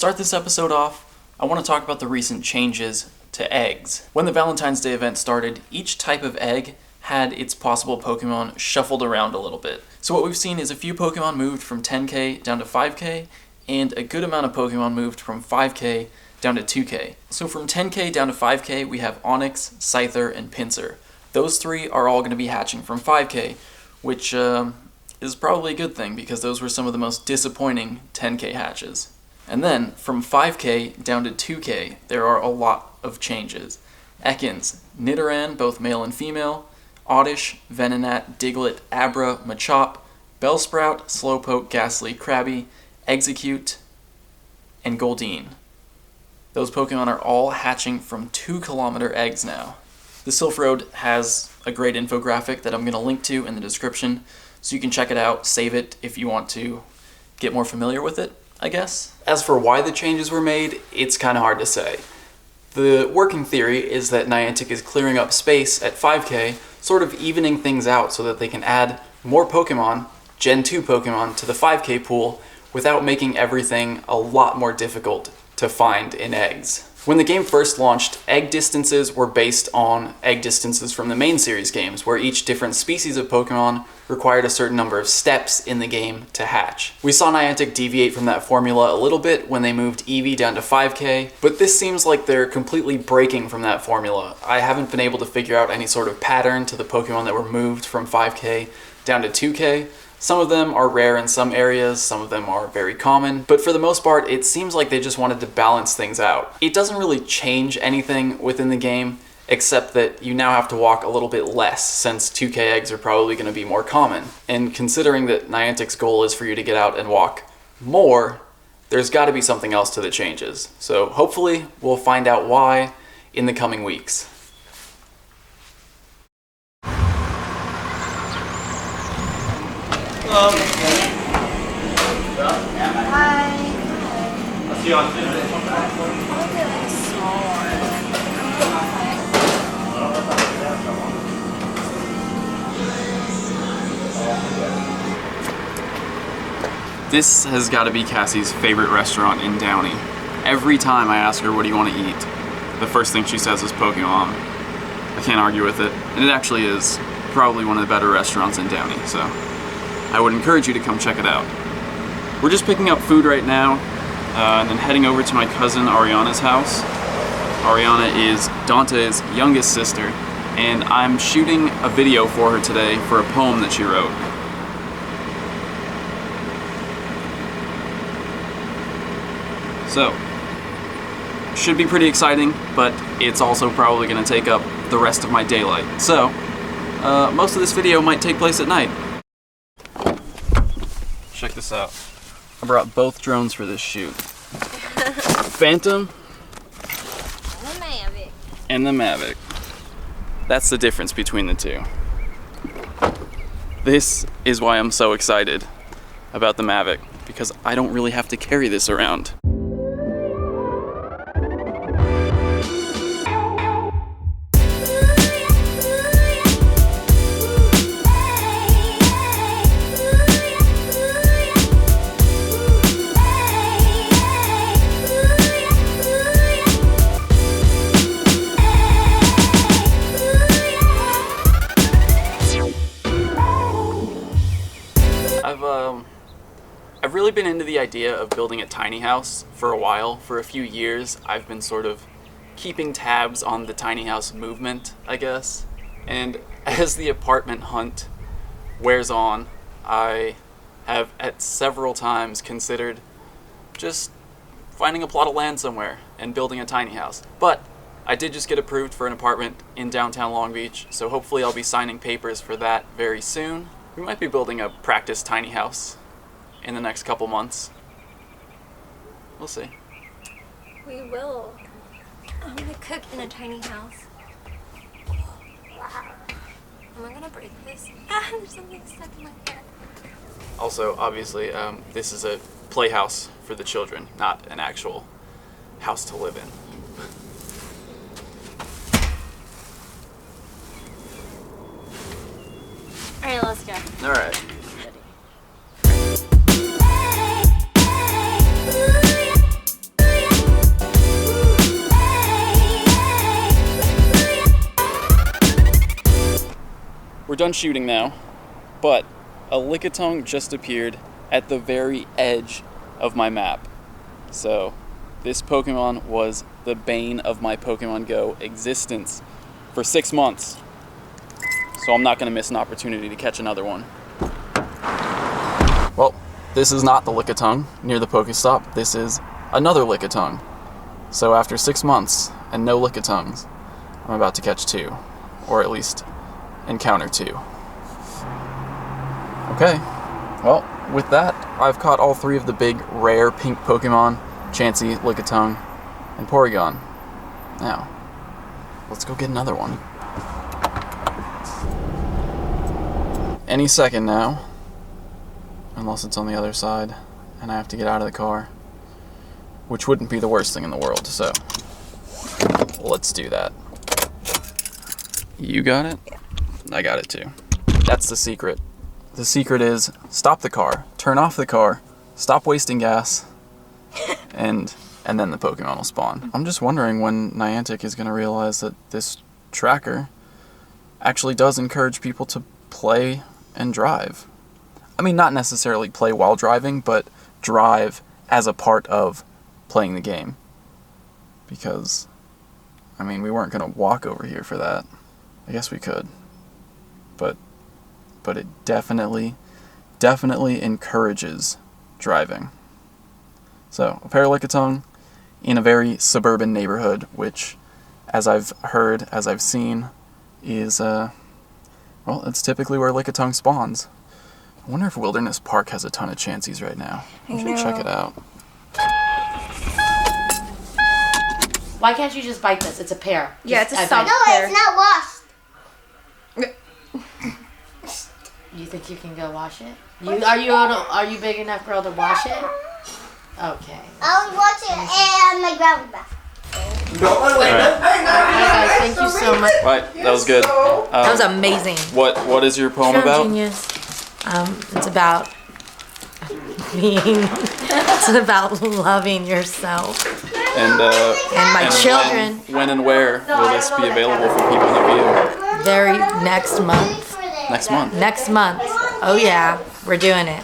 start this episode off, I want to talk about the recent changes to eggs. When the Valentine's Day event started, each type of egg had its possible Pokemon shuffled around a little bit. So what we've seen is a few Pokemon moved from 10k down to 5k, and a good amount of Pokemon moved from 5k down to 2k. So from 10k down to 5k, we have Onix, Scyther, and Pinsir. Those three are all going to be hatching from 5k, which is probably a good thing because those were some of the most disappointing 10k hatches. And then from 5k down to 2k, there are a lot of changes. Ekans, Nidoran, both male and female, Oddish, Venonat, Diglett, Abra, Machop, Bellsprout, Slowpoke, Ghastly, Krabby, Execute, and Goldeen. Those Pokemon are all hatching from 2-kilometer eggs now. The Sylph Road has a great infographic that I'm going to link to in the description, so you can check it out, save it if you want to get more familiar with it, I guess. As for why the changes were made, it's kind of hard to say. The working theory is that Niantic is clearing up space at 5k, sort of evening things out so that they can add more Pokemon, Gen 2 Pokemon, to the 5k pool without making everything a lot more difficult to find in eggs. When the game first launched, egg distances were based on egg distances from the main series games, where each different species of Pokemon required a certain number of steps in the game to hatch. We saw Niantic deviate from that formula a little bit when they moved Eevee down to 5k, but this seems like they're completely breaking from that formula. I haven't been able to figure out any sort of pattern to the Pokemon that were moved from 5k down to 2k. Some of them are rare in some areas, some of them are very common, but for the most part, it seems like they just wanted to balance things out. It doesn't really change anything within the game, except that you now have to walk a little bit less, since 2k eggs are probably going to be more common. And considering that Niantic's goal is for you to get out and walk more, there's got to be something else to the changes. So hopefully we'll find out why in the coming weeks. Hi. I'll see you on Tuesday. This has got to be Cassie's favorite restaurant in Downey. Every time I ask her what do you want to eat, the first thing she says is Pokemon. I can't argue with it, and it actually is probably one of the better restaurants in Downey, so I would encourage you to come check it out. We're just picking up food right now, and then heading over to my cousin Ariana's house. Ariana is Dante's youngest sister, and I'm shooting a video for her today for a poem that she wrote. So, should be pretty exciting, but it's also probably going to take up the rest of my daylight. So, most of this video might take place at night. Check this out. I brought both drones for this shoot. Phantom and the Mavic. That's the difference between the two. This is why I'm so excited about the Mavic, because I don't really have to carry this around. I've really been into the idea of building a tiny house for a while. For a few years, I've been sort of keeping tabs on the tiny house movement, I guess. And as the apartment hunt wears on, I have at several times considered just finding a plot of land somewhere and building a tiny house. But I did just get approved for an apartment in downtown Long Beach, so hopefully I'll be signing papers for that very soon. We might be building a practice tiny house in the next couple months. We'll see. We will. I'm gonna cook in a tiny house. Wow. Am I gonna break this? Ah, there's something stuck in my hair. Also, obviously, this is a playhouse for the children, not an actual house to live in. Alright, let's go. Alright. we're done shooting now, but a Lickitung just appeared at the very edge of my map. So this Pokemon was the bane of my Pokemon Go existence for 6 months. So I'm not going to miss an opportunity to catch another one. Well, this is not the Lickitung near the Pokestop. This is another Lickitung. So after 6 months and no Lickitungs, I'm about to catch 2, or at least encounter 2. Okay, well, with that, I've caught all 3 of the big, rare pink Pokemon, Chansey, Lickitung, and Porygon. Now, let's go get another one. Any second now, unless it's on the other side, and I have to get out of the car, which wouldn't be the worst thing in the world, so let's do that. You got it? Yeah. I got it too. That's the secret. The secret is stop the car, turn off the car, stop wasting gas, and then the Pokemon will spawn. I'm just wondering when Niantic is going to realize that this tracker actually does encourage people to play and drive. I mean, not necessarily play while driving, but drive as a part of playing the game. Because, I mean, we weren't going to walk over here for that. I guess we could. But it definitely encourages driving. So, a pair of Lickitung in a very suburban neighborhood, which, as I've heard, as I've seen, is, well, it's typically where Lickitung spawns. I wonder if Wilderness Park has a ton of Chanseys right now. I should check it out. Why can't you just bite this? It's a pear. Yeah, it's a soft No, pear. it's not washed. You think you can go wash it? Are you big enough, girl, to wash it? Okay. I was watching it and my grandma bath. Guys, thank you so much. Right, that was good. That was amazing. What is your poem You're about? Genius. It's about being. It's about loving yourself. And my children. When and where will this be available for people to view? Very next month. Next month. Next month. Oh yeah, we're doing it.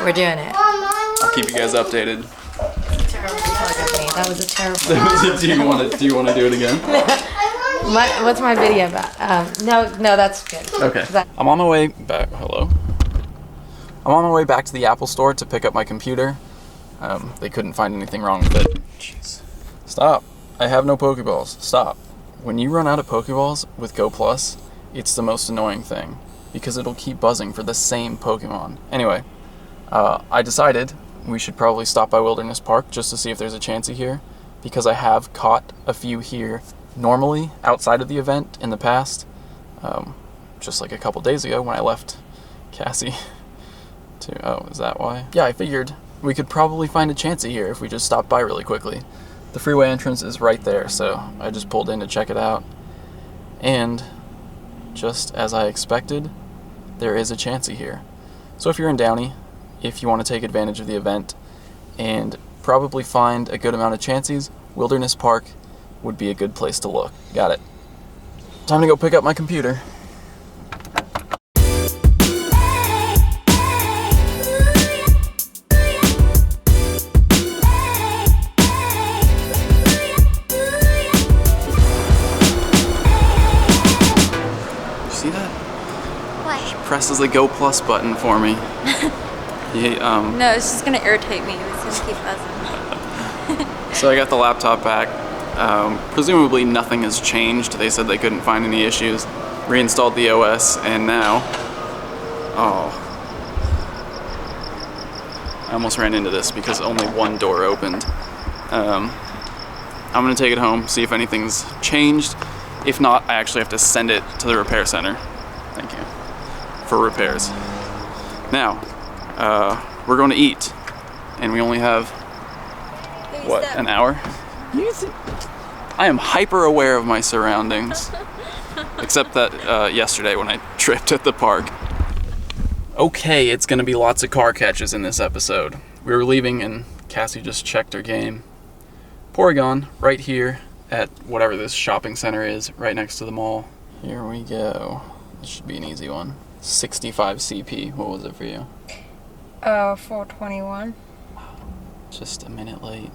We're doing it. I'll keep you guys updated. That was a terrible. do you want to do it again? What's my video about? No, that's good. Okay. I'm on my way back. Hello. I'm on my way back to the Apple Store to pick up my computer. They couldn't find anything wrong with it. Jeez. Stop. I have no Pokeballs. Stop. When you run out of Pokeballs with Go Plus, it's the most annoying thing, because it'll keep buzzing for the same Pokemon. Anyway, I decided we should probably stop by Wilderness Park just to see if there's a Chansey here, because I have caught a few here normally outside of the event in the past, just like a couple days ago when I left Cassy to... Oh, is that why? Yeah, I figured we could probably find a Chansey here if we just stopped by really quickly. The freeway entrance is right there, so I just pulled in to check it out. And just as I expected, there is a Chansey here. So if you're in Downey, if you want to take advantage of the event and probably find a good amount of Chanseys, Wilderness Park would be a good place to look. Got it. Time to go pick up my computer. See that? What? She presses the Go Plus button for me. No, it's just gonna irritate me. It's gonna keep buzzing. So I got the laptop back. Presumably nothing has changed. They said they couldn't find any issues. Reinstalled the OS, and now... Oh. I almost ran into this because only one door opened. I'm gonna take it home, see if anything's changed. If not, I actually have to send it to the repair center. Thank you. For repairs. Now, we're going to eat. And we only have, what, an hour? I am hyper aware of my surroundings. Except that yesterday when I tripped at the park. Okay, it's gonna be lots of car catches in this episode. We were leaving and Cassie just checked her game. Porygon, right here at whatever this shopping center is, right next to the mall. Here we go. This should be an easy one. 65 CP. What was it for you? 421. Just a minute late.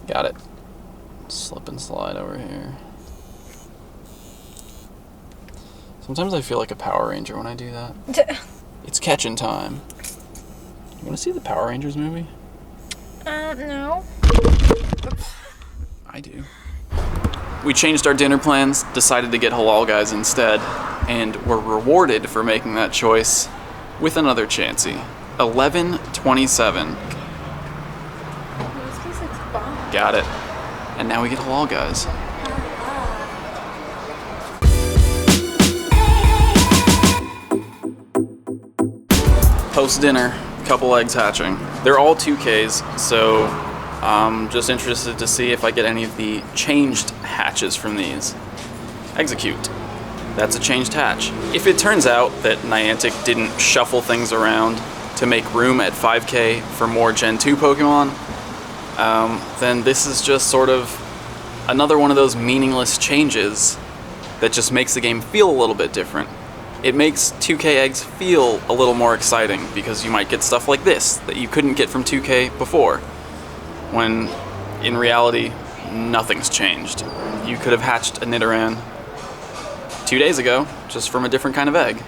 Got it. Slip and slide over here. Sometimes I feel like a Power Ranger when I do that. It's catching time. You want to see the Power Rangers movie? No. I do. We changed our dinner plans, decided to get halal guys instead, and were rewarded for making that choice with another Chansey. 1127. Got it. And now we get halal guys. Post dinner, couple eggs hatching. They're all 2Ks, so I'm just interested to see if I get any of the changed hatches from these. Execute. That's a changed hatch. If it turns out that Niantic didn't shuffle things around to make room at 5K for more Gen 2 Pokemon, then this is just sort of another one of those meaningless changes that just makes the game feel a little bit different. It makes 2K eggs feel a little more exciting because you might get stuff like this that you couldn't get from 2K before, when in reality, nothing's changed. You could have hatched a Nidoran 2 days ago, just from a different kind of egg.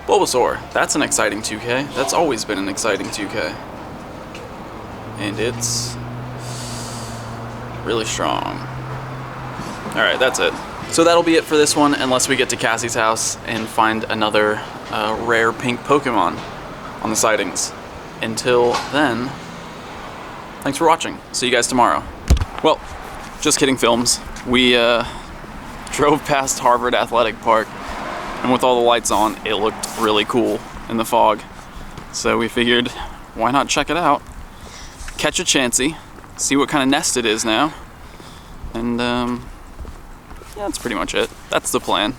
Bulbasaur, that's an exciting 2K. That's always been an exciting 2K. And it's really strong. Alright, that's it. So that'll be it for this one, unless we get to Cassie's house and find another rare pink Pokemon on the sightings. Until then, thanks for watching. See you guys tomorrow. Well, just kidding, films. We drove past Harvard Athletic Park, and with all the lights on, it looked really cool in the fog. So we figured, why not check it out? Catch a Chansey, see what kind of nest it is now, and yeah, that's pretty much it. That's the plan.